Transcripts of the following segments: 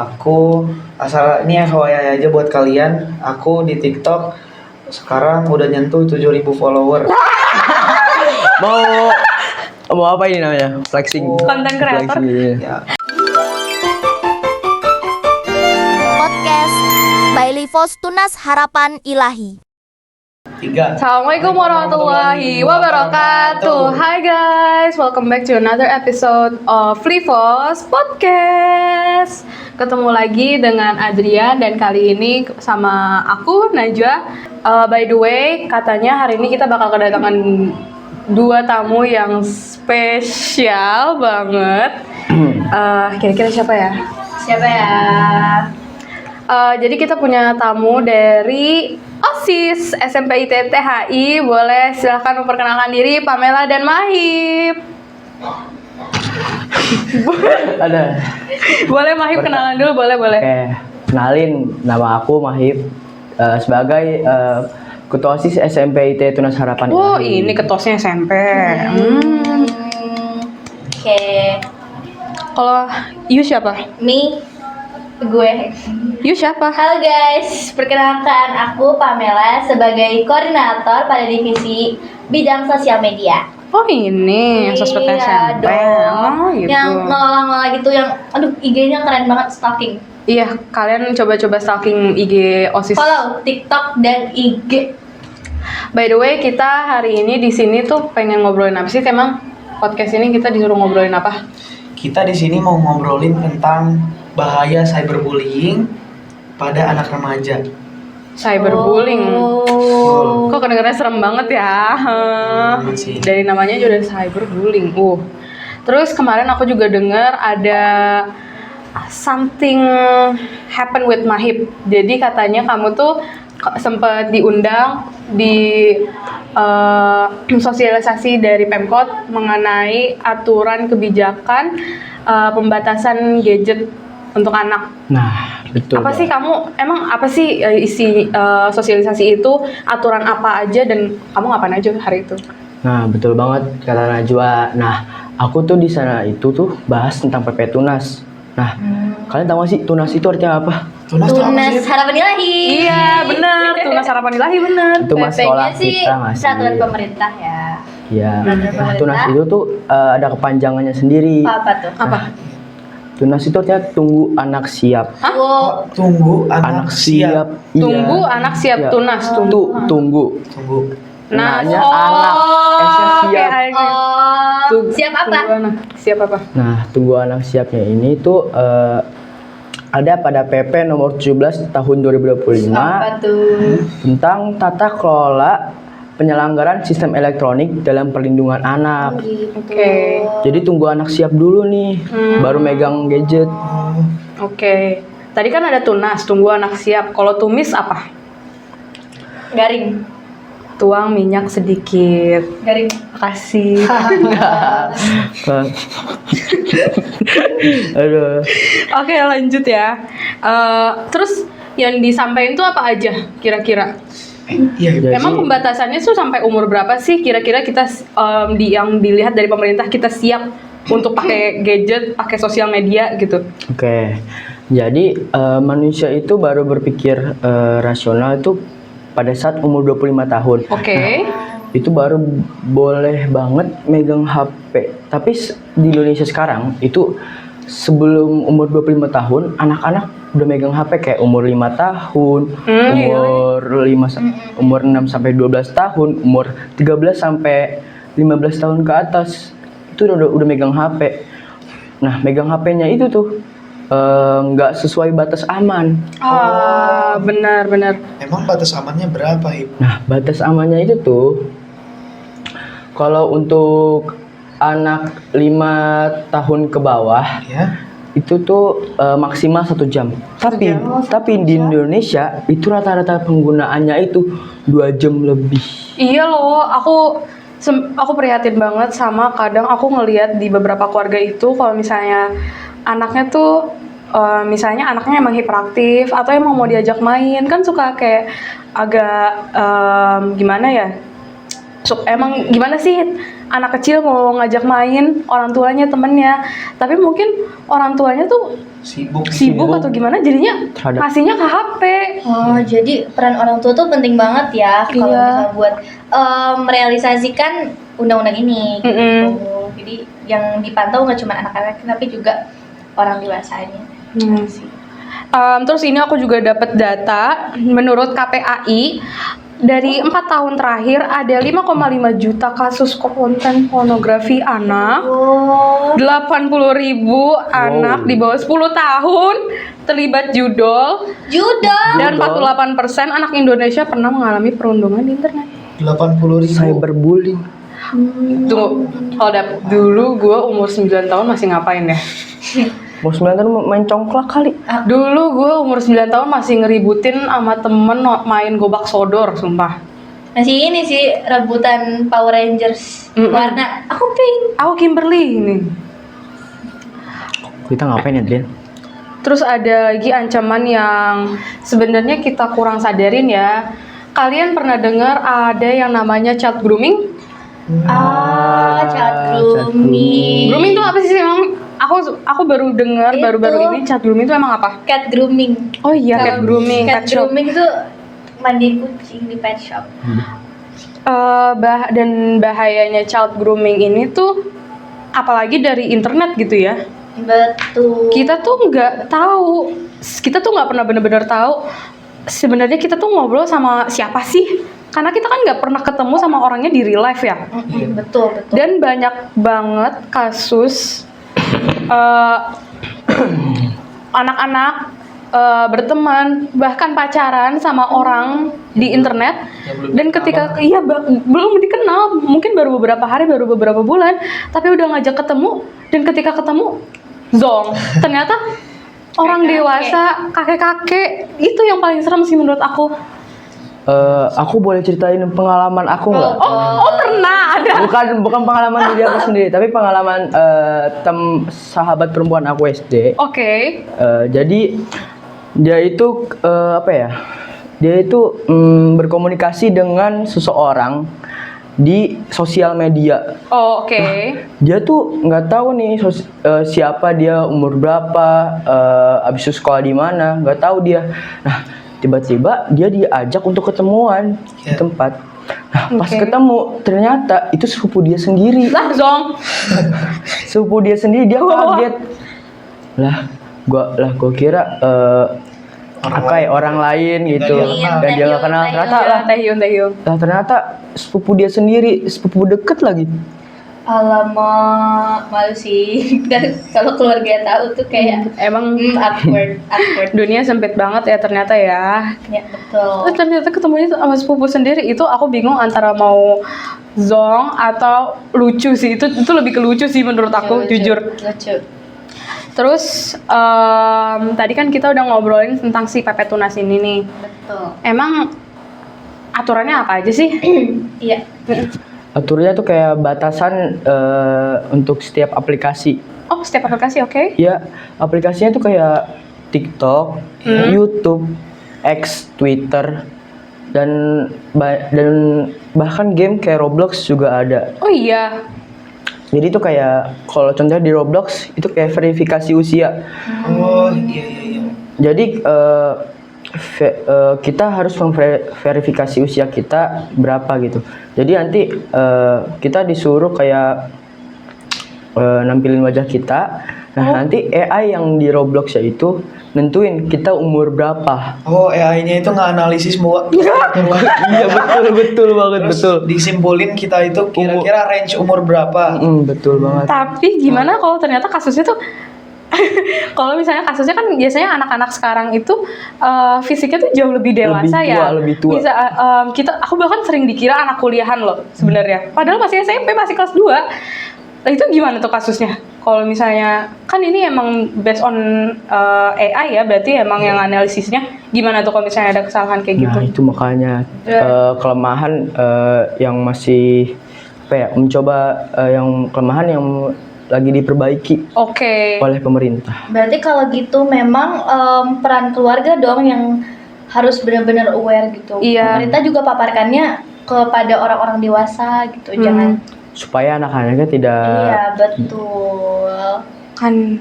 Aku asal ini ya FYI aja buat kalian, aku di TikTok sekarang udah nyentuh 7.000 follower. Mau mau apa ini namanya? Flexing. Konten kreator. Flexing gitu ya. Ya, Podcast by Livos Tunas Harapan Ilahi. 3. Assalamualaikum warahmatullahi wabarakatuh. Hai guys, welcome back to another episode of Livos Podcast. Ketemu lagi dengan Adrian dan kali ini sama aku Najwa. By the way, katanya hari ini kita bakal kedatangan dua tamu yang spesial banget. Kira-kira siapa ya? Jadi kita punya tamu dari OSIS SMP ITT-HI. Boleh silahkan memperkenalkan diri, Pamela dan Mahib. Ada. Boleh Mahib kenalan dulu, boleh. Oke, kenalin nama aku Mahib sebagai Ketua OSIS SMP IT Tunas Harapan Oh, Ilahi. ini ketosnya SMP. Oke, Kalau you siapa? gue. You siapa? Halo guys, perkenalkan aku Pamela sebagai koordinator pada divisi bidang sosial media. Oh, ini yang sosmed SMP. dong. Oh, gitu. Yang ngelola gitu, yang aduh IG-nya keren banget, stalking. Iya, kalian coba-coba stalking IG OSIS. Follow TikTok dan IG. By the way, kita hari ini di sini tuh pengen ngobrolin apa sih? Emang podcast ini kita disuruh ngobrolin apa? kita di sini mau ngobrolin tentang bahaya cyberbullying pada anak remaja. Cyberbullying. Oh. Kok kedengarannya serem banget ya? Banget sih. Dari namanya aja udah cyberbullying. Terus kemarin aku juga dengar ada something happen with Mahib. Jadi katanya kamu tuh sempat diundang di sosialisasi dari Pemkot mengenai aturan kebijakan pembatasan gadget untuk anak. Nah, betul. Apa sih kamu emang apa sih isi sosialisasi itu, aturan apa aja dan kamu ngapain aja hari itu? Nah, betul banget kata Najwa. Nah, aku tuh di sana itu tuh bahas tentang PP Tunas. Nah, kalian tahu gak sih Tunas itu artinya apa? Tunas tuh apa Tunas sih? Harapan Ilahi. Iya bener, Tunas Harapan Ilahi bener. Itu mas sekolah PP-nya sih kita nggak sih? peraturan pemerintah ya. Iya. Peraturan Nah, Tunas pemerintah. itu tuh ada kepanjangannya sendiri. Apa tuh? Apa? Tunas itu artinya tunggu anak siap. Hah? Wow. Tunggu anak siap. Iya. Tunggu anak siap Iya. tunas. Tunggu. Tunggu. Nanya anak. S-nya siap. Oh, siap apa? Tunggu anak. Siap apa? Nah, tunggu anak siapnya ini tuh ada pada PP nomor 17 tahun 2025 Apa tuh? tentang tata kelola penyelenggaraan sistem elektronik dalam perlindungan anak. Oke. Jadi tunggu anak siap dulu nih, baru megang gadget. Oke. Tadi kan ada tunas, tunggu anak siap. Kalau tumis apa? Garing. Tuang minyak sedikit. Garing. Makasih. Aduh. Oke, lanjut ya. Terus yang disampaikan tuh apa aja kira-kira? Iya, Jadi- Emang pembatasannya tuh sampai umur berapa sih kira-kira kita yang dilihat dari pemerintah kita siap untuk pakai gadget, pakai sosial media gitu? Oke. Jadi manusia itu baru berpikir rasional itu pada saat umur 25 tahun. Oke. Itu baru boleh banget megang HP. Tapi di Indonesia sekarang itu sebelum umur 25 tahun anak-anak udah megang HP kayak umur 5 tahun, umur 6 sampai 12 tahun, umur 13 sampai 15 tahun ke atas itu udah megang HP. Nah, megang HP-nya itu tuh nggak sesuai batas aman. Benar. Emang batas amannya berapa, Hip? Nah, batas amannya itu tuh kalau untuk anak 5 tahun ke bawah Ya. itu tuh maksimal 1 jam. Tapi di Indonesia itu rata-rata penggunaannya itu 2 jam lebih. Iya loh, aku prihatin banget sama kadang aku ngelihat di beberapa keluarga itu kalau misalnya anaknya tuh misalnya anaknya emang hiperaktif atau emang mau diajak main kan suka kayak agak gimana ya? Emang gimana sih anak kecil mau ngajak main orang tuanya temennya, tapi mungkin orang tuanya tuh sibuk atau gimana jadinya Terhadap- ngasihnya ke HP. Oh, jadi peran orang tua tuh penting banget ya kalau Iya. misalnya buat merealisasikan undang-undang ini. Mm-mm. Gitu. Jadi yang dipantau nggak cuma anak-anak tapi juga orang dewasanya. Terus ini aku juga dapat data menurut KPAI dari 4 tahun terakhir ada 5,5 juta kasus konten pornografi anak. Oh, 80.000 anak di bawah 10 tahun terlibat judol judo. dan 48% anak Indonesia pernah mengalami perundungan di internet. 80.000. Cyberbullying. Tunggu, hold up. Dulu gue umur 9 tahun masih ngapain ya? Mau 9 tahun main congklak kali. Dulu gue umur 9 tahun masih ngeributin sama temen main gobak sodor, sumpah. Masih ini sih rebutan Power Rangers warna aku pink. Aku Kimberly ini. Kita ngapain ya, Drian? Terus ada lagi ancaman yang sebenarnya kita kurang sadarin ya. Kalian pernah dengar ada yang namanya child grooming? Child grooming. Grooming itu apa sih emang? Aku baru dengar Itu. baru-baru ini child grooming itu emang apa? Cat grooming. Oh iya, cat grooming, Cat pet shop. grooming itu mandi kucing di pet shop. Dan bahayanya child grooming ini tuh apalagi dari internet gitu ya. Betul. Kita tuh nggak tahu, kita tuh nggak pernah benar-benar tahu sebenarnya kita tuh ngobrol sama siapa sih, karena kita kan nggak pernah ketemu sama orangnya di real life ya. Betul, betul. Dan banyak banget kasus anak-anak berteman bahkan pacaran sama orang di internet dan ketika belum dikenal, mungkin baru beberapa hari, baru beberapa bulan, tapi udah ngajak ketemu dan ketika ketemu zong ternyata orang dewasa, kakek-kakek. Itu yang paling serem sih menurut aku. Aku boleh ceritain pengalaman aku nggak? Oh pernah ada. Bukan pengalaman diri aku sendiri, tapi pengalaman sahabat perempuan aku SD. Oke. Jadi dia itu apa ya? Dia itu berkomunikasi dengan seseorang di sosial media. Oh, oke. Dia tuh nggak tahu nih siapa dia, umur berapa, abis itu sekolah di mana, nggak tahu dia. Nah, tiba-tiba dia diajak untuk ketemuan di tempat. Nah, pas ketemu ternyata itu sepupu dia sendiri. Lah, zong. Sepupu dia sendiri, dia kaget. Gua kira orang lain gitu. Dan dia nggak kenal. Ternyata Taehyun. Nah, ternyata sepupu dia sendiri, sepupu deket lagi. Alamak, malu sih. Dan kalau keluarga tahu tuh kayak Emang awkward. dunia sempit banget ya ternyata ya. Ya, betul. Terus ternyata ketemunya sama sepupu sendiri, itu aku bingung antara mau zong atau lucu sih. Itu lebih ke lucu sih menurut aku, Lucu, jujur. lucu. Terus tadi kan kita udah ngobrolin tentang si Pepe Tunas ini nih. Betul. Emang aturannya apa aja sih? Iya. Aturnya tuh kayak batasan untuk setiap aplikasi. Oh, setiap aplikasi, oke. Ya, aplikasinya tuh kayak TikTok, YouTube, X, Twitter, dan bahkan game kayak Roblox juga ada. Oh iya. Jadi itu kayak kalau contohnya di Roblox itu kayak verifikasi usia. Oh iya. Jadi kita harus memverifikasi usia kita berapa gitu. Jadi nanti kita disuruh kayak nampilin wajah kita. Nah, nanti AI yang di Roblox ya itu nentuin kita umur berapa. Oh, AI-nya itu nganalisis semua. Iya, betul banget, Terus betul. disimpulin kita itu kira-kira range umur berapa. Betul banget. Tapi gimana kalau ternyata kasusnya tuh kalau misalnya kasusnya kan biasanya anak-anak sekarang itu fisiknya tuh jauh lebih dewasa Lebih tua. Bisa aku bahkan sering dikira anak kuliahan loh sebenarnya. Padahal masih SMP, masih kelas 2. Nah, itu gimana tuh kasusnya? Kalau misalnya kan ini emang based on AI ya, berarti emang yang analisisnya gimana tuh kalau misalnya ada kesalahan kayak gitu? Nah, itu makanya kelemahan yang masih apa ya? Mencoba yang kelemahan yang lagi diperbaiki Oke. oleh pemerintah. Berarti kalau gitu memang peran keluarga dong yang harus benar-benar aware gitu. Iya. Pemerintah juga paparkannya kepada orang-orang dewasa gitu. Jangan Supaya anak-anaknya tidak Iya, betul. Kan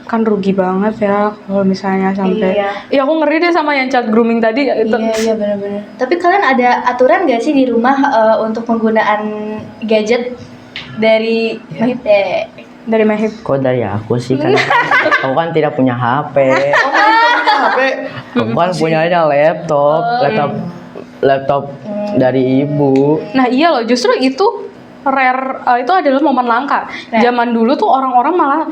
Kan rugi banget ya kalau misalnya sampai. Iya. Iya, aku ngeri deh sama yang child grooming tadi itu. Iya benar-benar. Tapi kalian ada aturan gak sih di rumah untuk penggunaan gadget dari Mahib deh? Dari Mahib. Kok dari aku sih kan aku kan tidak punya HP. HP. Aku kan punyanya laptop dari ibu. Nah iya loh, justru itu rare, itu adalah momen langka. Rare. Zaman dulu tuh orang-orang malah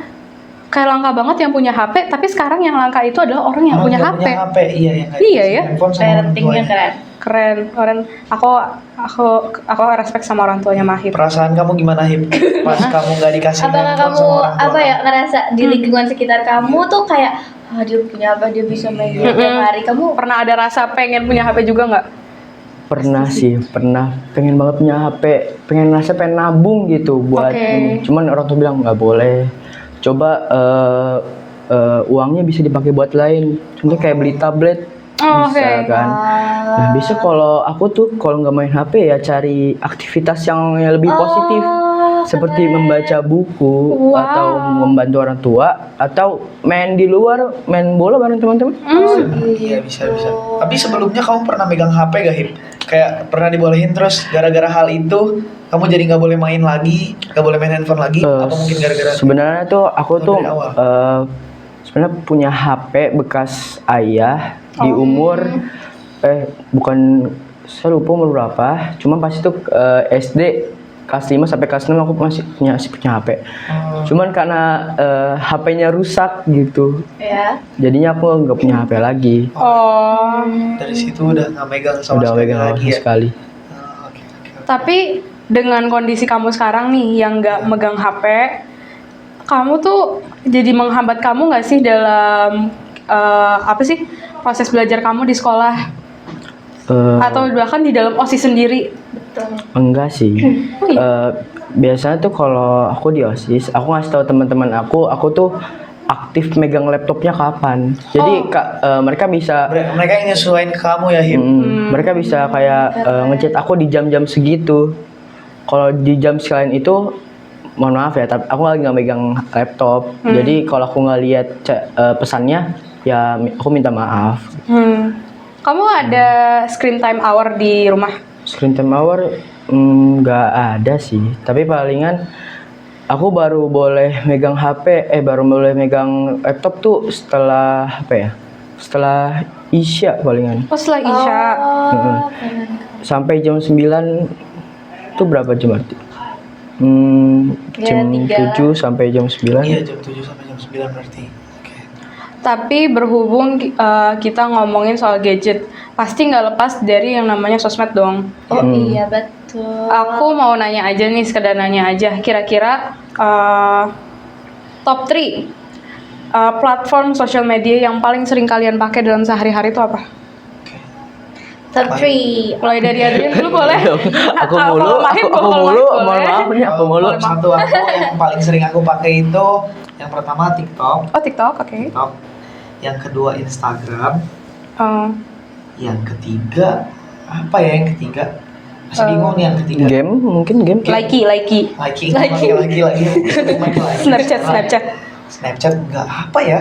kayak langka banget yang punya HP, tapi sekarang yang langka itu adalah orang yang punya nggak HP. punya HP, iya yang nggak Iya dikasih ya. handphone sama orang Parentingnya tuanya. keren. Keren, keren. Aku respect sama orang tuanya Mahib. Perasaan kamu gimana Hip? Pas kamu nggak dikasih Apakah handphone kamu sama orang tua apa ya kamu? ngerasa di lingkungan sekitar kamu tuh kayak dia punya apa, dia bisa main game tiap hari, kamu Pernah ada rasa pengen punya HP juga nggak? Pernah sih, pernah pengen banget punya HP, pengen nabung gitu buat Oke. ini. Cuman orang tua bilang nggak boleh. Coba uangnya bisa dipakai buat lain. Contoh kayak beli tablet Oh, bisa oke. kan. Nah, bisa kalau aku tuh kalau nggak main HP ya cari aktivitas yang lebih positif. Seperti membaca buku Wow. atau membantu orang tua atau main di luar, main bola bareng teman-teman. Iya bisa. Tapi sebelumnya kamu pernah megang HP gak Hip? Kayak pernah dibolehin terus gara-gara hal itu kamu jadi nggak boleh main lagi, nggak boleh main handphone lagi? Apa mungkin gara-gara Sebenarnya tuh aku Atau tuh dari awal? sebenarnya punya HP bekas ayah di umur bukan saya lupa umur berapa. Cuma pas itu SD kelas 5 sampai kelas 6 aku masih punya HP. Cuman karena HP-nya rusak gitu. ya? Jadinya aku nggak punya HP lagi. Oh, dari situ udah nggak megang sama Udah sekali megang lagi ya? sekali. Oke. tapi dengan kondisi kamu sekarang nih yang nggak megang HP, kamu tuh jadi menghambat kamu nggak sih dalam apa sih proses belajar kamu di sekolah atau bahkan di dalam OSIS sendiri? Enggak sih. Oh, iya? Biasanya tuh kalau aku di OSIS, aku ngasih tahu teman-teman aku tuh aktif megang laptopnya kapan. Jadi mereka bisa Mereka yang nyesuaiin ke kamu ya Hip? mereka bisa kayak ngechat aku di jam-jam segitu. Kalau di jam selain itu mohon maaf ya, tapi aku lagi nggak megang laptop. Jadi kalau aku nggak lihat pesannya ya aku minta maaf. Kamu ada screen time hour di rumah? Screen time hour nggak ada sih, tapi palingan aku baru boleh megang HP, baru boleh megang laptop tuh setelah apa ya? Setelah Isya palingan. Oh, setelah Isya. Sampai jam 9 itu berapa jam berarti? Jam 7 sampai jam 9. Iya jam 7 sampai jam 9 berarti. Oke. Tapi berhubung kita ngomongin soal gadget, pasti nggak lepas dari yang namanya sosmed dong. Oh iya betul. Aku mau nanya aja nih, sekedar nanya aja. Kira-kira top 3 platform sosial media yang paling sering kalian pakai dalam sehari-hari itu apa? Top 3. Mulai dari Adrian dulu boleh? Aku Kalau mulu, Mahib, aku kalau mulu, Mahib mohon boleh. maaf nih, aku mulu. Satu aku yang paling sering aku pakai itu yang pertama TikTok, Oh, TikTok, oke. yang kedua Instagram, Oh, yang ketiga apa ya yang ketiga? Masih bingung nih yang ketiga. Game, mungkin game. Likey. Lagi. Snapchat. Snapchat enggak apa ya?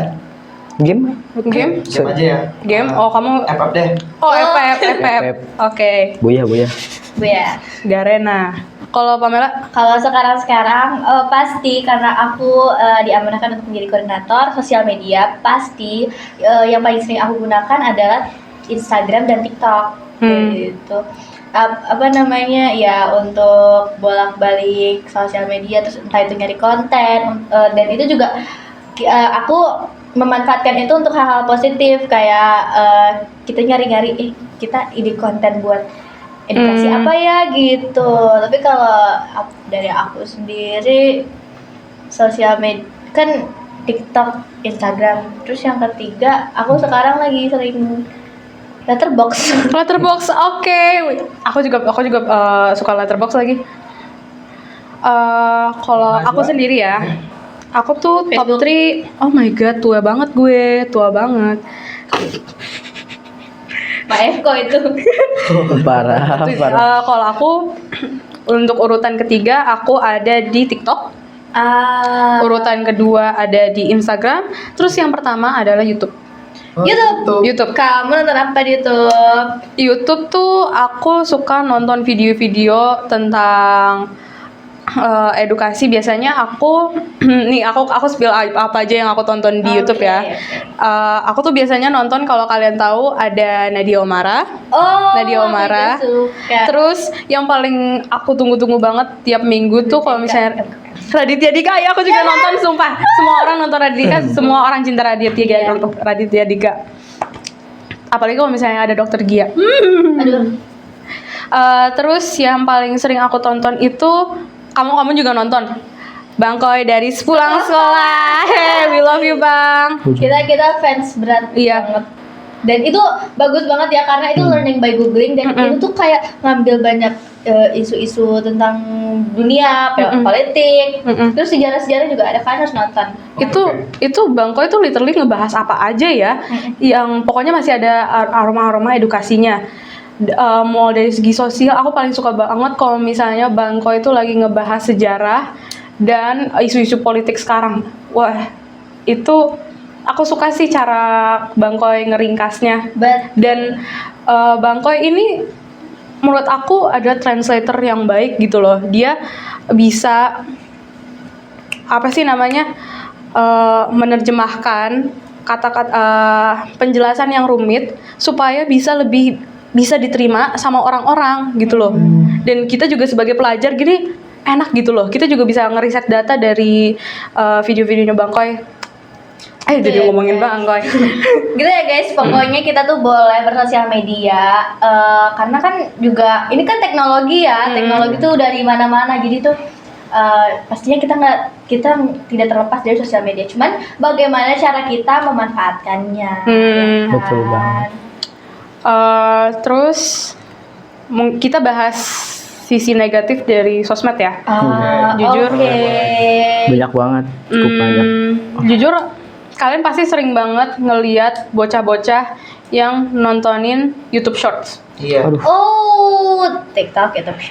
Game? Game? Game aja ya. Game? Oh, kamu... App deh. Oh, FF. FF. Oke. Buya. Bu ya. Garena. Kalau Pamela? Kalau sekarang pasti karena aku diamanahkan untuk menjadi koordinator sosial media, pasti yang paling sering aku gunakan adalah Instagram dan TikTok gitu. Apa namanya ya, untuk bolak-balik sosial media, terus entah itu nyari konten dan itu juga aku memanfaatkan itu untuk hal-hal positif kayak kita nyari-nyari kita ide konten buat edukasi apa ya gitu. Tapi kalau dari aku sendiri sosial media kan TikTok, Instagram, terus yang ketiga aku sekarang lagi sering Letterboxd. Letterboxd, oke. Aku juga suka Letterboxd lagi. Kalau aku sendiri ya, aku tuh top 3. Oh my god, tua banget gue, tua banget. Pak Eko itu. Parah. Kalau aku untuk urutan ketiga, aku ada di TikTok. Urutan kedua ada di Instagram. Terus yang pertama adalah YouTube. Oh, YouTube. Kamu nonton apa di YouTube? YouTube tuh aku suka nonton video-video tentang edukasi. Biasanya aku nih aku spill apa aja yang aku tonton di YouTube ya. Oke. Aku tuh biasanya nonton, kalau kalian tahu, ada Nadia Omara. Oh, Nadia Omara. aku juga suka. Terus yang paling aku tunggu-tunggu banget tiap minggu tuh kalau misalnya Raditya Dika, ya aku juga nonton, sumpah. Semua orang nonton Raditya Dika, semua orang cinta Raditya Dika. Apalagi kalau misalnya ada Dokter Gia. Aduh. Terus yang paling sering aku tonton itu kamu juga nonton Bangkoy dari Pulang Sekolah. Hey, we love you Bang. Kita fans berat Iya. banget. Dan itu bagus banget ya, karena itu learning by googling, dan itu tuh kayak ngambil banyak isu-isu tentang dunia, politik, terus sejarah-sejarah juga ada, kan harus nonton. Itu Bangkoy itu literally ngebahas apa aja ya, yang pokoknya masih ada aroma-aroma edukasinya. Mulai dari segi sosial, aku paling suka banget kalau misalnya Bangkoy itu lagi ngebahas sejarah dan isu-isu politik sekarang. Wah, itu aku suka sih cara Bangkoy ngeringkasnya. Dan Bangkoy ini menurut aku ada translator yang baik gitu loh. Dia bisa menerjemahkan kata-kata penjelasan yang rumit supaya bisa diterima sama orang-orang gitu loh. Dan kita juga sebagai pelajar gini enak gitu loh. Kita juga bisa ngeriset data dari video-videonya Bangkoy. Jadi ngomongin Bangkoy. Gitu ya guys, pokoknya kita tuh boleh bersosial media, karena kan juga ini kan teknologi ya, teknologi tuh dari mana-mana, jadi tuh pastinya kita tidak terlepas dari sosial media. Cuman bagaimana cara kita memanfaatkannya. Ya kan? Betul banget. Terus kita bahas sisi negatif dari sosmed ya. Jujur, oke. Banyak banget, cukup banyak. Jujur kalian pasti sering banget ngeliat bocah-bocah yang nontonin YouTube Shorts. Iya. Oh, TikTok, YouTube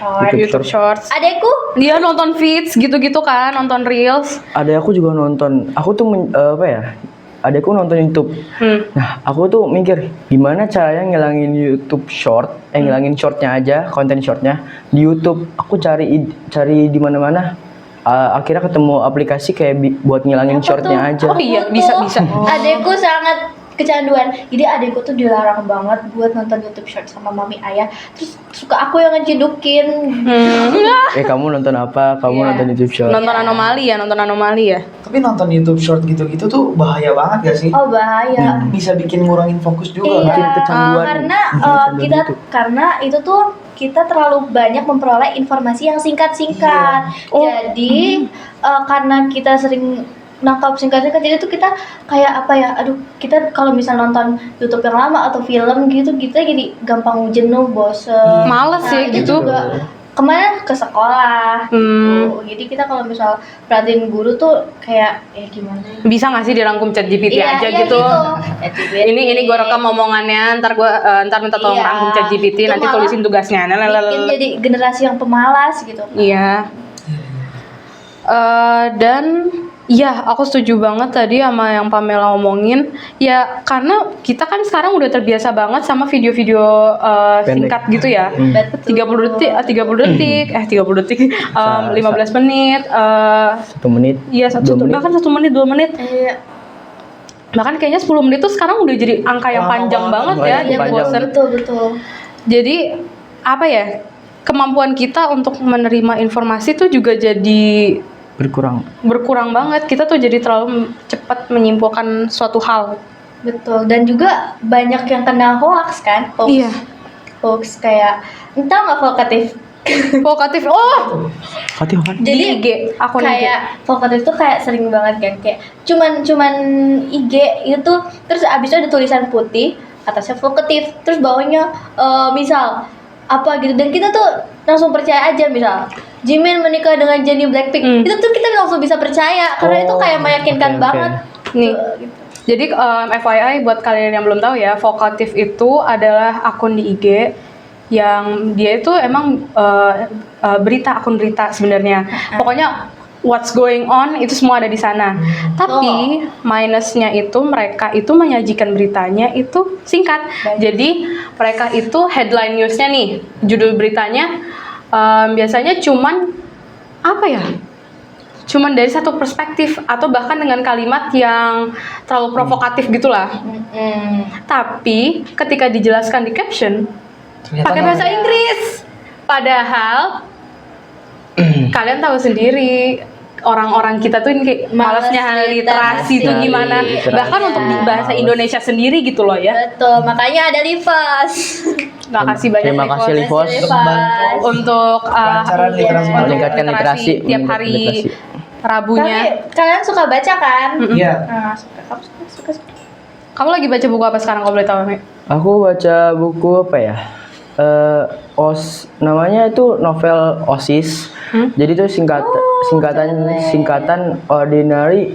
Shorts. Adekku Dia nonton feeds gitu-gitu kan, nonton reels. Ada aku juga nonton. Aku tuh adekku nonton YouTube. Nah, aku tuh mikir gimana caranya ngilangin YouTube Short, ngilangin shortnya aja, konten shortnya di YouTube. Aku cari di mana-mana. Akhirnya ketemu aplikasi kayak buat ngilangin shortnya aja. Oh iya, bisa. Adekku sangat kecanduan. Jadi adekku tuh dilarang banget buat nonton YouTube Short sama mami ayah. Terus suka aku yang ngecidukin. Kamu nonton apa? Kamu nonton YouTube Short? Nonton anomali ya. Tapi nonton YouTube Short gitu-gitu tuh bahaya banget gak sih? Oh, bahaya. Bisa bikin ngurangin fokus juga Iya, kan? kecanduan. Karena itu tuh kita terlalu banyak memperoleh informasi yang singkat-singkat. Jadi karena kita sering nangkap singkat-singkat, jadi tuh kita kayak kita kalau misal nonton YouTube yang lama atau film gitu, kita jadi gampang jenuh, bosen. Males sih itu gitu. juga kemana ke sekolah gitu. Jadi kita kalau misal perhatiin guru tuh kayak gimana ya? Bisa nggak sih dirangkum ChatGPT aja gitu? Ini gue rekam omongannya, ntar minta tolong rangkum ChatGPT, Itu nanti malah tulisin tugasnya. bikin jadi generasi yang pemalas gitu. Iya. Dan iya, aku setuju banget tadi sama yang Pamela omongin. Ya, karena kita kan sekarang udah terbiasa banget sama video-video singkat gitu ya. 30 detik, 15 menit, 1 menit. iya, 1 menit, bahkan 1 menit, 2 menit. Iya. Bahkan kayaknya 10 menit tuh sekarang udah jadi angka yang panjang banget ya, Iya, jadi bosen. Betul. Jadi apa ya, kemampuan kita untuk menerima informasi tuh juga jadi berkurang banget. Kita tuh jadi terlalu cepat menyimpulkan suatu hal. Betul. Dan juga banyak yang kena hoax kan? Iya. Hoax kayak entah nggak vokatif. Oh, Fatih kan? jadi Di IG, akun kayak vokatif tuh kayak sering banget kan, kayak cuman IG itu, terus abis itu ada tulisan putih atasnya vokatif, terus bawahnya misal apa gitu, dan kita tuh langsung percaya aja, misal Jimin menikah dengan Jennie Blackpink, itu tuh kita langsung bisa percaya karena itu kayak meyakinkan banget. Nih. Gitu. Jadi FYI buat kalian yang belum tahu ya, vokatif itu adalah akun di IG yang dia itu emang akun berita sebenarnya. Pokoknya what's going on itu semua ada di sana. Tapi minusnya itu mereka itu menyajikan beritanya itu singkat. Jadi mereka itu headline newsnya nih, judul beritanya biasanya cuman apa ya? Cuman dari satu perspektif atau bahkan dengan kalimat yang terlalu provokatif gitulah. Tapi ketika dijelaskan di caption Ternyata pakai bahasa Inggris. Padahal kalian tahu sendiri orang-orang kita tuh kayak malasnya literasi tuh gimana. Literasi. Bahkan untuk di bahasa Indonesia sendiri gitu loh ya. Betul, makanya ada Livas. Makasih banyak Terima kasih Livos. untuk membantu untuk Kelancaran literasi. Meningkatkan literasi, tiap hari literasi. Rabunya. Tapi kalian suka baca kan? Iya. Nah, kamu suka. Kamu lagi baca buku apa sekarang kalau boleh tahu, Mi? Aku baca buku apa ya? Namanya itu novel OSIS. Jadi itu singkatan Ordinary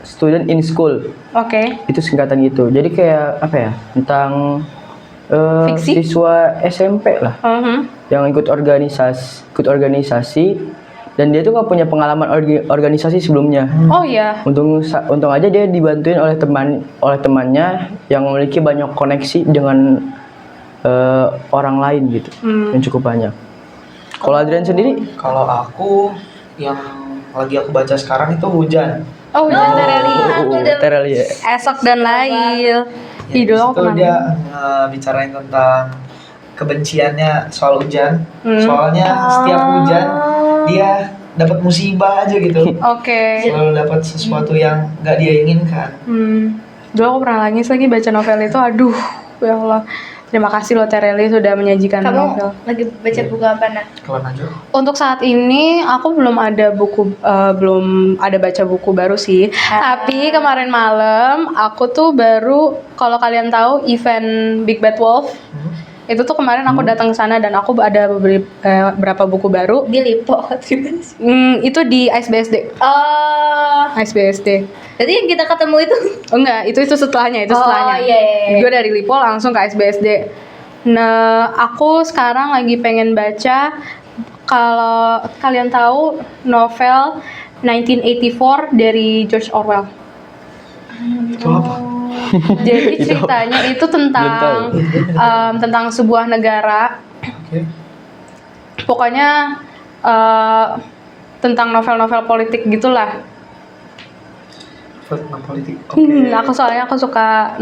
Student in School. Oke. Itu singkatan gitu. Jadi kayak apa ya? Tentang Fiksi? siswa SMP lah yang ikut organisasi dan dia tuh nggak punya pengalaman organisasi sebelumnya. Oh iya. Untung aja dia dibantuin oleh temannya yang memiliki banyak koneksi dengan orang lain gitu, yang cukup banyak. Kalau Adrian sendiri? Kalau aku yang lagi aku baca sekarang itu Hujan. Oh, Hujan Tereli. Terel ya. Esok dan Lail. Ya, Ih, dulu aku itu pernah dia bicarain tentang kebenciannya soal hujan. Soalnya setiap hujan dia dapat musibah aja gitu. Oke. Selalu dapat sesuatu yang nggak dia inginkan. Dulu aku pernah nangis lagi baca novel itu. Aduh, ya Allah. Terima kasih loh Tereli sudah menyajikan Kamu novel. lagi baca buku apa, Nak? Kalau Najwa, Untuk saat ini aku belum ada baca buku baru sih. Tapi kemarin malam aku tuh baru, kalau kalian tahu event Big Bad Wolf, itu tuh kemarin aku datang ke sana dan aku ada beberapa buku baru. Di Lipo. Itu di ISBSD. Oh, ISBSD. jadi yang kita ketemu itu. Oh enggak, itu setelahnya, Oh, iya. Gue dari Lipo langsung ke ISBSD. Nah, aku sekarang lagi pengen baca, kalau kalian tahu novel 1984 dari George Orwell. itu apa? Jadi ceritanya itu tentang sebuah negara. Oke. Pokoknya tentang novel-novel politik gitulah. Tentang politik. Oke. Aku suka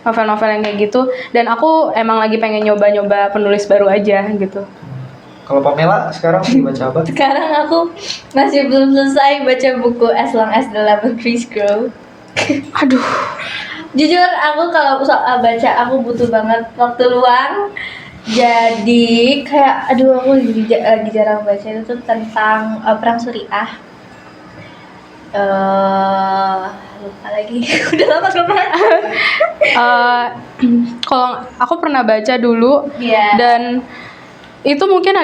novel-novel yang kayak gitu, dan aku emang lagi pengen nyoba-nyoba penulis baru aja gitu. Kalau Pamela sekarang lagi baca apa? Sekarang aku masih belum selesai baca buku As Long as the Lemon Trees Grow. Aduh, Jujur aku kalau soal baca aku butuh banget waktu luang. Jadi kayak aku lagi jarang baca itu tuh tentang Perang Suriah. Lupa lagi. Udah lama kemarin. kalau aku pernah baca dulu, Iya. dan itu mungkin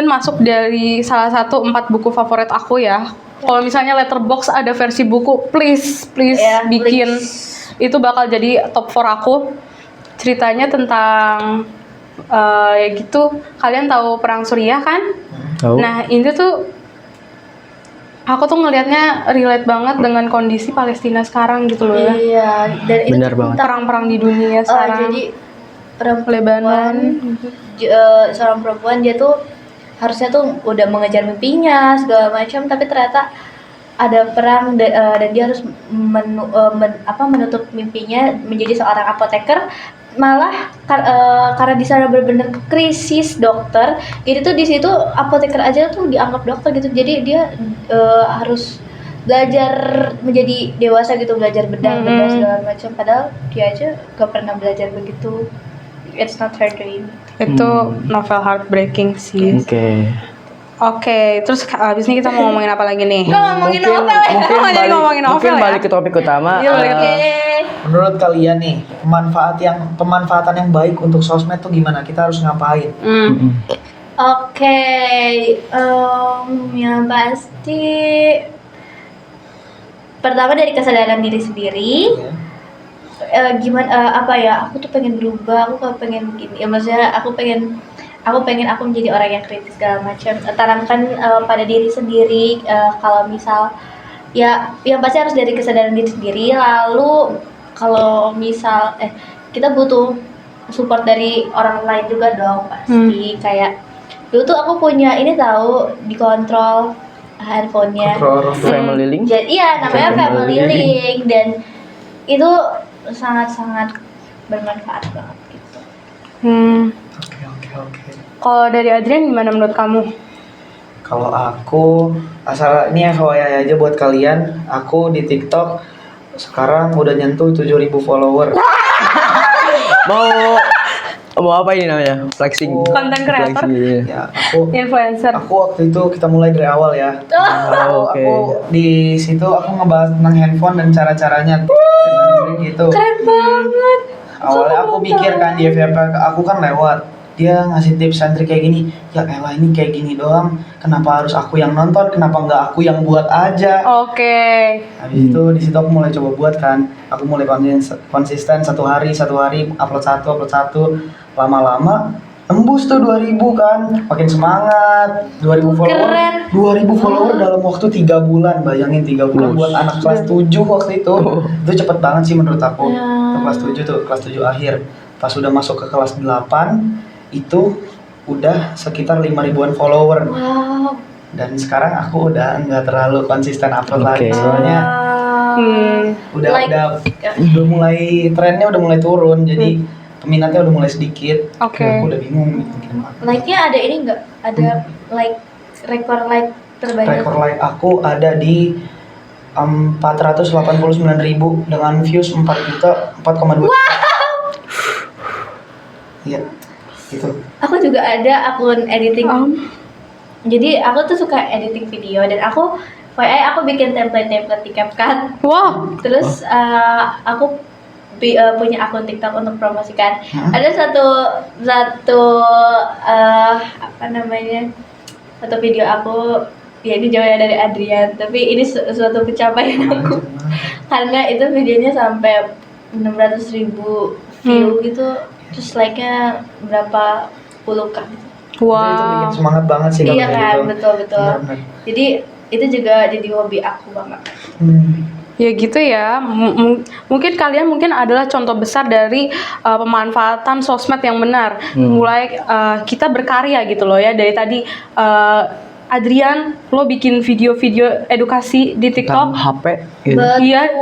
masuk dari salah satu 4 buku favorit aku ya. Kalau misalnya Letterboxd ada versi buku, please Ya, bikin. Itu bakal jadi top 4 aku. Ceritanya tentang ya gitu. Kalian tahu Perang Suriah kan? Tahu. Nah, ini tuh aku tuh ngelihatnya relate banget dengan kondisi Palestina sekarang gitu loh ya. Iya, dan itu Benar banget. Perang-perang di dunia sekarang. jadi perempuan Lebanon. Seorang perempuan dia tuh harusnya tuh udah mengejar mimpinya segala macam, tapi ternyata ada perang dan dia harus menutup mimpinya menjadi seorang apoteker. Malah karena di sana benar-benar krisis dokter, jadi tuh di situ apoteker aja tuh dianggap dokter gitu. Jadi dia harus belajar menjadi dewasa gitu, belajar bedah segala macam, padahal dia aja gak pernah belajar begitu. It's not her dream. Itu novel heartbreaking sih. Oke, terus abis ini kita mau ngomongin apa lagi nih? Ngomongin novel ya. Ngomongin novel Mungkin ya? balik ke topik utama. Iya, balik ke Menurut kalian nih, pemanfaatan yang baik untuk sosmed tuh gimana? Kita harus ngapain? Oke, yang pasti pertama dari kesadaran diri sendiri. Gimana aku tuh pengen berubah, aku pengen gini ya, maksudnya aku pengen aku pengen aku menjadi orang yang kritis segala macam. Tanamkan pada diri sendiri, kalau misal ya yang pasti harus dari kesadaran diri sendiri. Lalu kalau misal kita butuh support dari orang lain juga dong pasti. Kayak dulu tuh aku punya ini tahu dikontrol handphonenya. Family link. Jadi iya namanya family link dan itu sangat-sangat bermanfaat banget gitu. Oke. Kalau dari Adrian gimana menurut kamu? Kalau aku asal ini ya kawaii aja buat kalian, aku di TikTok sekarang udah nyentuh 7.000 follower. Mau apa ini namanya? Flexing. Content creator? Flexing, iya. Ya, Influencer. aku waktu itu kita mulai dari awal ya. Oh, oke. Aku di situ aku ngebahas tentang handphone dan cara-caranya gitu. Keren banget. Awalnya aku mikir kan di FYP aku kan lewat, dia ngasih tips and trik kayak gini. Ya elah ini kayak gini doang, kenapa harus aku yang nonton, kenapa nggak aku yang buat aja. Oke. Habis itu di situ aku mulai coba buat kan, aku mulai konsisten satu hari upload satu, lama-lama tembus tuh 2.000 kan, makin semangat. 2.000 follower, Keren. 2.000 follower dalam waktu 3 bulan, bayangin 3 bulan buat anak kelas 7 waktu itu. Itu cepet banget sih menurut aku. Itu kelas 7 akhir. Pas udah masuk ke kelas 8 itu udah sekitar 5.000-an follower. Wow. Dan sekarang aku udah nggak terlalu konsisten upload lagi soalnya udah mulai trennya udah mulai turun, jadi peminatnya udah mulai sedikit. Oke. Aku udah bingung gitu bikin apa. Like-nya ada ini nggak? Ada rekor like terbanyak. Rekor like aku ada di 489.000 dengan views 4,2 juta. Iya, gitu. Aku juga ada akun editing. Jadi aku tuh suka editing video dan aku bikin template di CapCut. Wow. Terus aku punya akun TikTok untuk promosikan. Ada satu satu video aku, ya ini jauhnya dari Adrian, tapi ini suatu pencapaian aku karena itu videonya sampai 600.000 view gitu, terus like-nya berapa puluh kan gitu. Itu bikin semangat banget sih kalau Iya kayak kan, gitu. betul. Benar-benar. Jadi itu juga jadi hobi aku banget. Ya gitu ya. Mungkin kalian adalah contoh besar dari pemanfaatan sosmed yang benar. Mulai kita berkarya gitu loh ya. Dari tadi Adrian, lo bikin video-video edukasi di TikTok. HP gitu. Iya.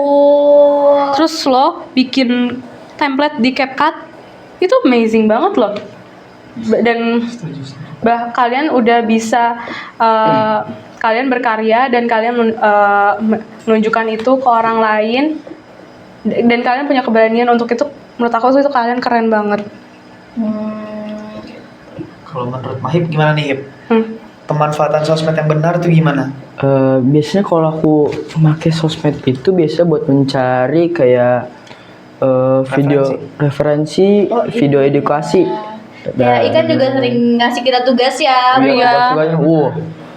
Terus lo bikin template di CapCut. Itu amazing banget loh. Dan kalian udah bisa kalian berkarya dan kalian menunjukkan itu ke orang lain dan kalian punya keberanian untuk itu. Menurut aku itu kalian keren banget. Kalau menurut Mahib gimana nih Hib? Pemanfaatan sosmed yang benar tuh gimana? Biasanya kalau aku pakai sosmed itu biasa buat mencari kayak video referensi, video edukasi. Ya, Ikan juga sering ngasih kita tugas ya. Iya.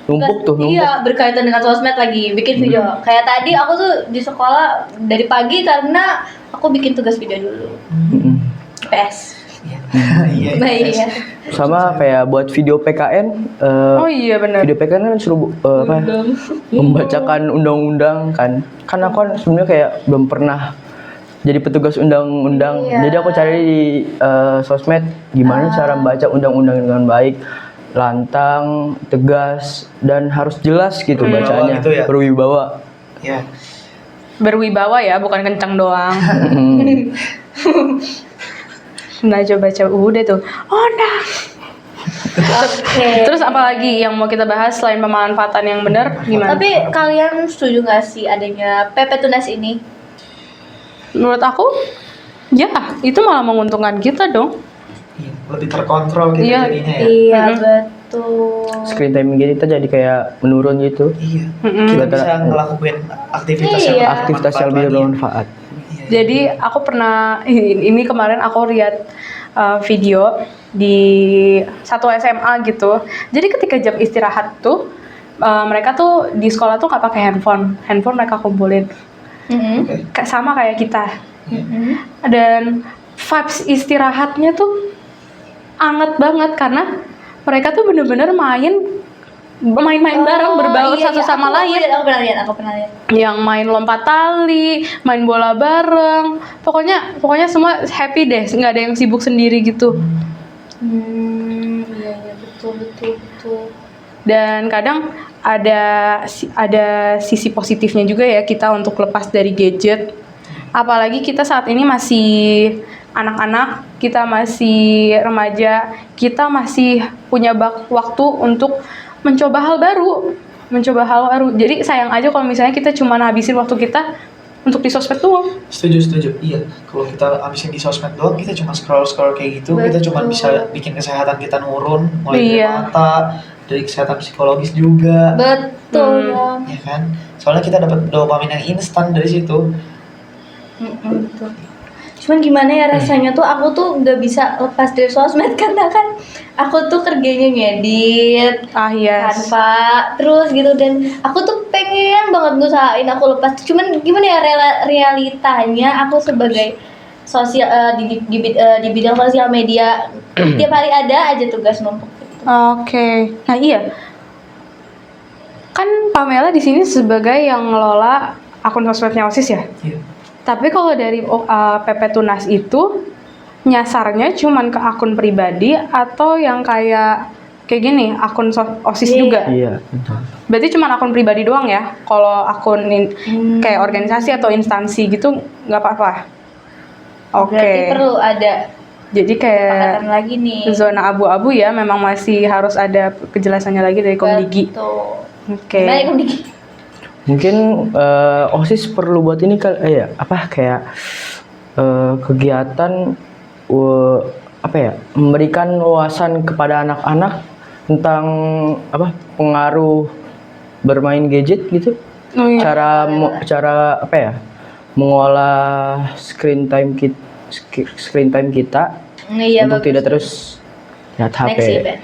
Numpuk tuh. Iya, berkaitan dengan sosmed lagi bikin video. Kayak tadi aku tuh di sekolah dari pagi karena aku bikin tugas video dulu. PS. Iya. Nah, iya. Sama kayak buat video PKN. Oh iya benar. Video PKN kan suruh membacakan undang-undang kan. Kan aku kan sebenarnya kayak belum pernah jadi petugas undang-undang. Iya. Jadi aku cari di sosmed gimana cara membaca undang-undang dengan baik, lantang, tegas, dan harus jelas gitu bacaannya. Gitu ya? Berwibawa. Ya. Berwibawa ya, bukan kencang doang. Baca udah tuh. Oh nah. Oke. Terus apalagi yang mau kita bahas selain pemanfaatan yang benar gimana? Tapi kalian setuju nggak sih adanya PP Tunas ini? Menurut aku, ya itu malah menguntungkan kita dong. Iya, lebih terkontrol gitu Iya. jadinya ya. Iya, betul. Screen time kita jadi kayak menurun gitu. Iya. Kita bisa ngelakuin aktivitas Iya. Aktivitas yang lebih bermanfaat. Iya. Jadi aku pernah ini kemarin aku lihat video di satu SMA gitu. Jadi ketika jam istirahat tuh mereka tuh di sekolah tuh nggak pakai handphone mereka kumpulin. Sama kayak kita. Dan vibes istirahatnya tuh anget banget karena mereka tuh bener-bener main-main bareng, berbaur satu sama lain. Aku pernah lihat. Yang main lompat tali, main bola bareng. Pokoknya semua happy deh, nggak ada yang sibuk sendiri gitu. Iya betul. Dan kadang ada sisi positifnya juga ya kita untuk lepas dari gadget. Apalagi kita saat ini masih anak-anak, kita masih remaja, kita masih punya waktu untuk mencoba hal baru. Jadi sayang aja kalau misalnya kita cuma habisin waktu kita untuk di sosmed doang. Setuju. Iya, kalau kita habisin di sosmed doang, kita cuma scroll kayak gitu. Kita cuma bisa bikin kesehatan kita nurun, mulai dari mata, dari kesehatan psikologis juga. Betul. Ya kan? Soalnya kita dapat dopamin yang instan dari situ. Betul. Cuman gimana ya rasanya tuh aku tuh nggak bisa lepas dari sosmed karena kan aku tuh kerjanya ngedit, Canva, terus gitu, dan aku tuh pengen banget ngusahain aku lepas. Cuman gimana ya realitanya aku sebagai di bidang sosial media tiap hari ada aja tugas numpuk. Oke. Nah iya. Kan Pamela di sini sebagai yang ngelola akun sosmednya OSIS ya. Iya. Tapi kalau dari PP Tunas itu nyasarnya cuman ke akun pribadi atau yang kayak gini, akun OSIS juga? Iya, betul. Berarti cuman akun pribadi doang ya? Kalau akun kayak organisasi atau instansi gitu nggak apa-apa? Oke. Berarti perlu ada jadi kayak kesepakatan lagi nih. zona abu-abu ya, memang masih harus ada kejelasannya lagi dari Komdigi. Betul. Oke. Baik, Komdigi. Mungkin OSIS perlu buat ini kayak kegiatan memberikan wawasan kepada anak-anak tentang pengaruh bermain gadget gitu. Oh, iya. Cara mengolah screen time kita Iya, untuk bagus. tidak terus lihat HP. Next ya, Ben.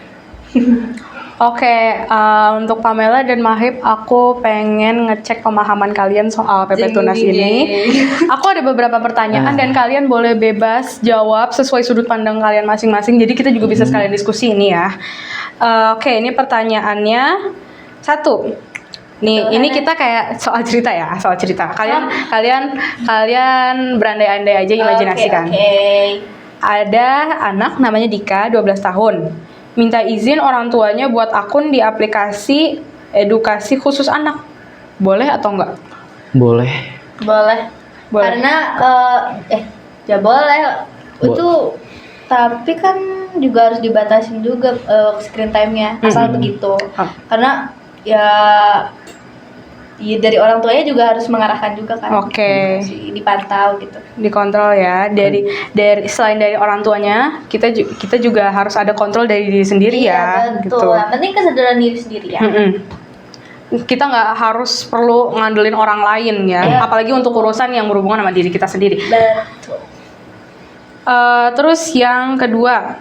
Oke, untuk Pamela dan Mahib, aku pengen ngecek pemahaman kalian soal PP Tunas ini. Aku ada beberapa pertanyaan dan kalian boleh bebas jawab sesuai sudut pandang kalian masing-masing. Jadi kita juga bisa sekalian diskusi ini ya. Oke, ini pertanyaannya 1. Nih, ini kita kayak soal cerita ya, soal cerita. Kalian berandai-andai aja, imajinasikan. Oke. Ada anak namanya Dika, 12 tahun. Minta izin orang tuanya buat akun di aplikasi edukasi khusus anak. Boleh atau enggak? Boleh. Karena ya boleh. Itu tapi kan juga harus dibatasin juga screen time-nya asal begitu. Karena ya dari orang tuanya juga harus mengarahkan juga kan. Oke. Dipantau gitu. Dikontrol ya. Dari selain dari orang tuanya, kita juga harus ada kontrol dari diri sendiri ya. Betul. Gitu. Yang penting kesadaran diri sendiri ya. Kita nggak harus perlu ngandelin orang lain ya. Apalagi untuk urusan yang berhubungan sama diri kita sendiri. Betul. Terus yang kedua,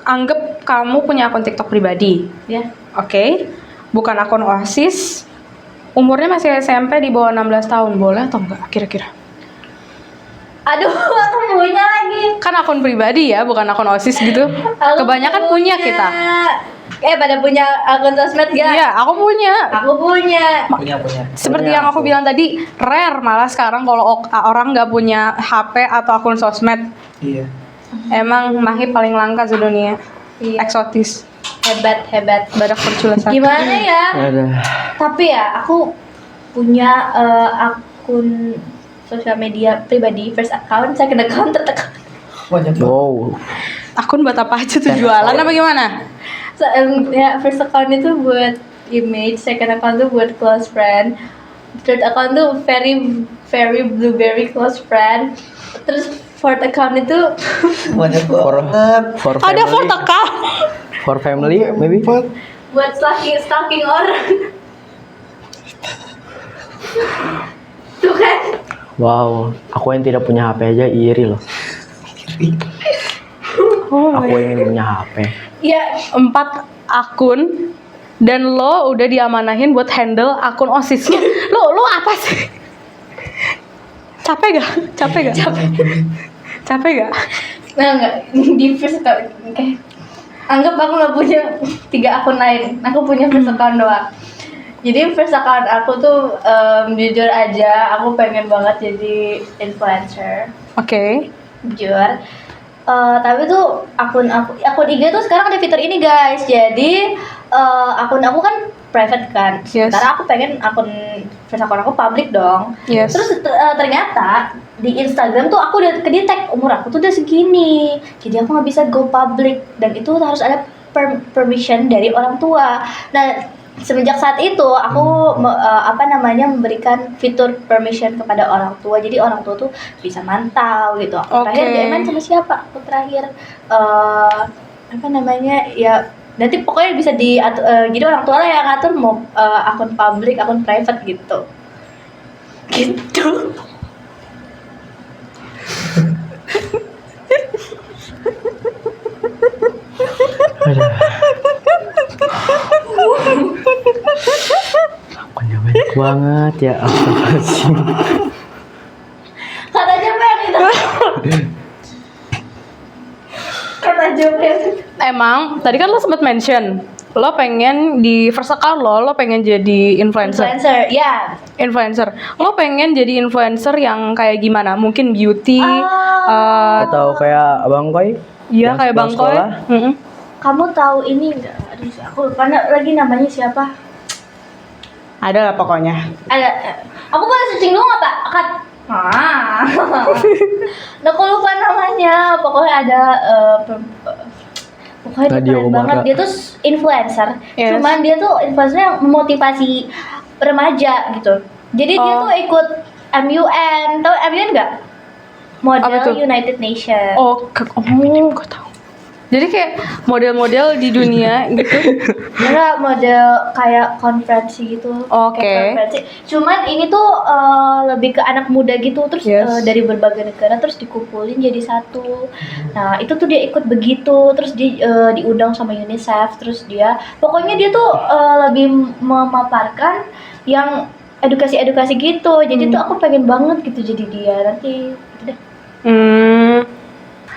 anggap kamu punya akun TikTok pribadi. Ya. Oke. Bukan akun OSIS. Umurnya masih SMP di bawah 16 tahun. Boleh atau enggak kira-kira? Aduh, aku punya lagi. Kan akun pribadi ya, bukan akun OSIS gitu. Kebanyakan punya kita. Pada punya akun sosmed gak? Iya, aku punya. Aku punya. Punya. Seperti yang aku bilang tadi, rare malah sekarang kalau orang nggak punya HP atau akun sosmed. Iya. Emang Mahib paling langka sedunia. Iya. Eksotis. Hebat. Badak bercula sakit. Gimana ya? Ada. Tapi ya aku punya akun sosial media pribadi, first account, second account, third account. Banyak banget. Wow. Akun buat apa aja tuh, jualan apa gimana? Ya, first account itu buat image, second account tuh buat close friend, third account tuh very blueberry close friend, terus fourth account itu Banyak banget. For Ada family. foto kah? For family maybe. buat stalking orang. Tuh kan? Wow, aku yang tidak punya HP aja iri loh. Aku yang ingin punya HP. Ya, 4 akun dan lo udah diamanahin buat handle akun OSIS. Lo apa sih? Capek gak? nah enggak di first account. Oke. Anggap aku nggak punya 3 akun lain, aku punya first account doang. Jadi first account aku tuh jujur aja, aku pengen banget jadi influencer. Oke. Jujur. Tapi tuh akun IG tuh sekarang ada fitur ini guys. Jadi akun aku kan private kan. Yes. Sekarang aku pengen first account aku public dong. Yes. Terus ternyata di Instagram tuh aku udah ke-detect umur aku tuh udah segini. Jadi aku nggak bisa go public dan itu harus ada permission dari orang tua. Nah, semenjak saat itu aku memberikan fitur permission kepada orang tua. Jadi orang tua tuh bisa mantau gitu. Aku terakhir DM-an sama siapa? Aku terakhir ya nanti pokoknya bisa jadi orang tua lah yang ngatur mau akun public, akun private gitu. Gitu. Akunnya banyak banget ya, astagfirullahaladzim. Kata Jepang itu. Kata Jepang. Emang tadi kan lo sempat mention lo pengen di first account lo pengen jadi influencer. Influencer. Lo pengen jadi influencer yang kayak gimana? Mungkin beauty Atau kayak Abang Koi? Iya, yang kayak sekolah- Bang Koi. sekolah. Kamu tahu ini enggak? Aduh, aku lupa lagi namanya siapa. Ada lah pokoknya. Ada aku boleh searching dulu nggak Pak? Nah, aku lupa namanya. Pokoknya ada pokoknya dia Nadia keren Umara. banget. Dia tuh influencer. Yes. Cuman dia tuh influencer yang memotivasi remaja gitu. Jadi dia tuh ikut MUN. Tahu MUN nggak? Apa tuh? Model United Nation. Gue tahu. Jadi kayak model-model di dunia gitu. Enggak, model kayak konferensi gitu. Oke. Kayak konferensi. Cuman ini tuh lebih ke anak muda gitu. Terus Yes. dari berbagai negara terus dikumpulin jadi satu. Nah, itu tuh dia ikut begitu. Terus dia diundang sama UNICEF. Terus dia pokoknya dia tuh lebih memaparkan yang edukasi-edukasi gitu. Jadi tuh aku pengen banget gitu jadi dia nanti gitu deh.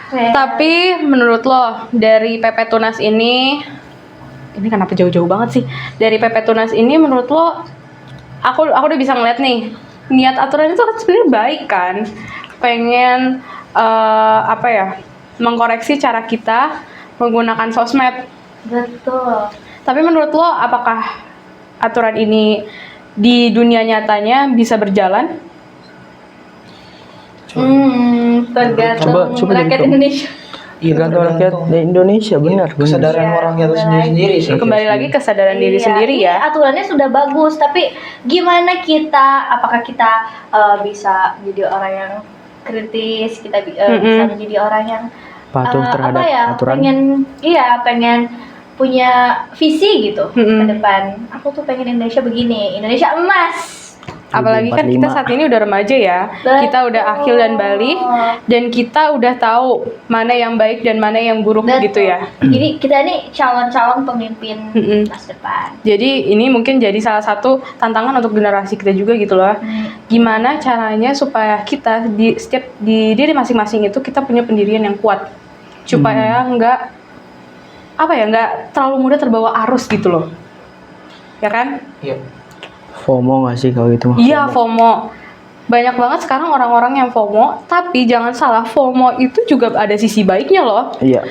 Kayak- Tapi menurut lo dari PP Tunas ini kenapa jauh-jauh banget sih? Dari PP Tunas ini menurut lo, aku udah bisa ngeliat nih niat aturan itu kan sebenarnya baik kan, pengen mengkoreksi cara kita menggunakan sosmed. Betul. Tapi menurut lo apakah aturan ini di dunia nyatanya bisa berjalan? Tergantung Coba rakyat jadi Indonesia. Iya, Tergantung rakyat di Indonesia, benar. Kesadaran Iya, orangnya itu benar. sendiri sih. Kembali lagi kesadaran diri Iya, sendiri ini ya. aturannya sudah bagus, tapi gimana kita? Apakah kita bisa menjadi orang yang kritis? Kita bisa menjadi orang yang Patuh terhadap aturan. pengen punya visi gitu ke depan. Aku tuh pengen Indonesia begini, Indonesia emas. Apalagi kan kita 2045. saat ini udah remaja ya. Betul. Kita udah akil dan balik dan kita udah tahu mana yang baik dan mana yang buruk Betul. gitu ya. Jadi kita nih calon-calon pemimpin masa depan. Jadi ini mungkin jadi salah satu tantangan untuk generasi kita juga gitu loh. Gimana caranya supaya kita di diri masing-masing itu kita punya pendirian yang kuat. Supaya nggak terlalu mudah terbawa arus gitu loh. Ya kan? Iya. FOMO nggak sih kalau gitu mah? Iya, FOMO. Banyak banget sekarang orang-orang yang FOMO, tapi jangan salah, FOMO itu juga ada sisi baiknya loh. Iya,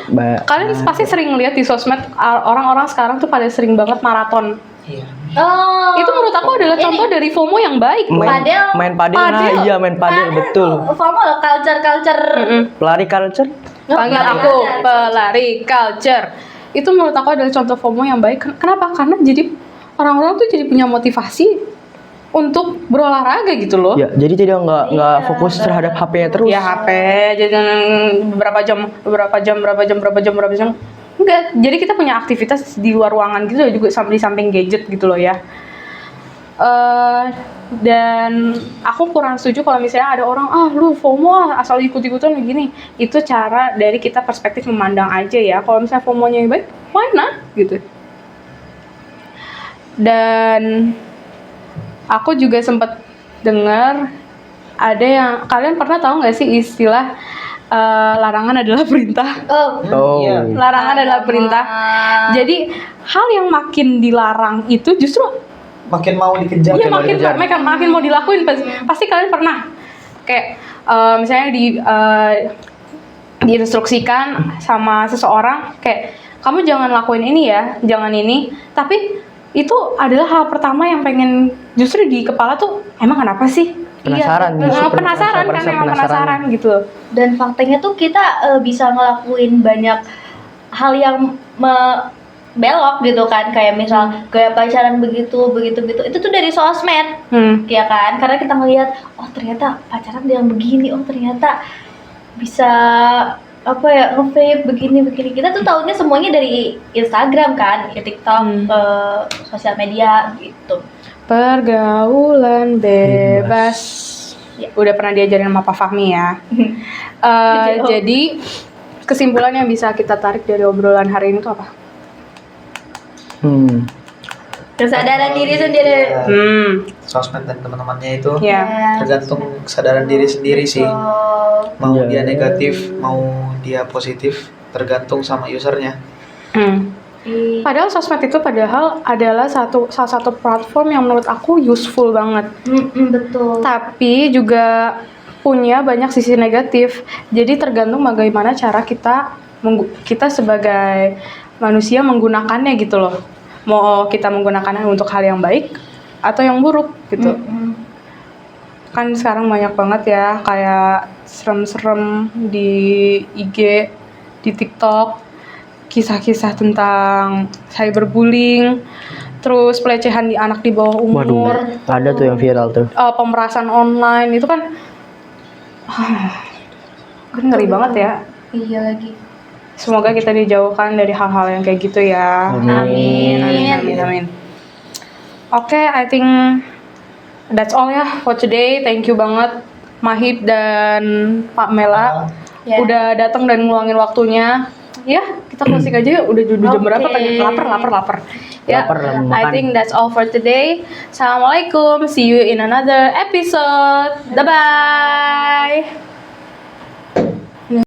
Kalian pasti sering lihat di sosmed orang-orang sekarang tuh pada sering banget maraton. Iya. Oh. Itu menurut aku adalah contoh dari FOMO yang baik loh. main padel. Nah, Padel. iya main padel betul. FOMO loh, culture. Pelari culture. Panggil aku pelari culture. Itu menurut aku adalah contoh FOMO yang baik. Kenapa? Karena jadi orang-orang tuh jadi punya motivasi untuk berolahraga gitu loh. Ya, jadi tidak nggak fokus terhadap HP-nya terus. Ya HP, jadi berapa jam. Enggak, jadi kita punya aktivitas di luar ruangan gitu juga di samping gadget gitu loh ya. Dan aku kurang setuju kalau misalnya ada orang lu FOMO asal ikut-ikutan begini. Itu cara dari kita perspektif memandang aja ya. Kalau misalnya FOMO-nya yang baik, why not gitu. Dan aku juga sempat dengar ada yang, kalian pernah tahu nggak sih istilah larangan adalah perintah. Oh. Iya. Larangan adalah perintah. Jadi hal yang makin dilarang itu justru Makin mau dikejar. iya mau makin dikejar. makin mau dilakuin. Pasti kalian pernah kayak misalnya diinstruksikan sama seseorang kayak kamu jangan lakuin ini ya, jangan ini. Tapi itu adalah hal pertama yang pengen justru di kepala tuh emang kenapa sih? Penasaran, Iya, justru penasaran kan rasa emang penasaran. penasaran gitu. Dan faktanya tuh kita bisa ngelakuin banyak hal yang belok gitu kan, kayak misal gaya pacaran begitu itu tuh dari sosmed. Ya kan, karena kita ngelihat oh ternyata pacaran dia yang begini, oh ternyata bisa apa ya nge-vape begini kita tuh taunya semuanya dari Instagram kan, ya TikTok, sosial media gitu. Pergaulan bebas. Ya. Udah pernah diajarin sama Pak Fahmi ya. Jadi kesimpulan yang bisa kita tarik dari obrolan hari ini tuh apa? Kesadaran diri sendiri. Iya. Sosmed dan teman-temannya itu Ya. tergantung kesadaran diri sendiri sih. Mau Iya. dia negatif, mau dia positif, tergantung sama usernya. Padahal sosmed itu adalah salah satu platform yang menurut aku useful banget. Betul. Tapi juga punya banyak sisi negatif. Jadi tergantung bagaimana cara kita sebagai manusia menggunakannya gitu loh. Mau kita menggunakannya untuk hal yang baik atau yang buruk gitu. Kan sekarang banyak banget ya kayak serem-serem di IG, di TikTok, kisah-kisah tentang cyberbullying, terus pelecehan di anak di bawah umur. Waduh, ada tuh yang viral tuh. Pemerasan online itu kan kan ngeri banget ya. Iya lagi. Semoga kita dijauhkan dari hal-hal yang kayak gitu ya. Amin. Oke, I think that's all ya for today. Thank you banget Mahib dan Pak Mela Ya. udah datang dan ngeluangin waktunya. Ya, kita closing aja yuk. Udah jam berapa tadi? Lapar. Ya, Lapar, I makan. think that's all for today. Assalamualaikum. See you in another episode. Bye bye.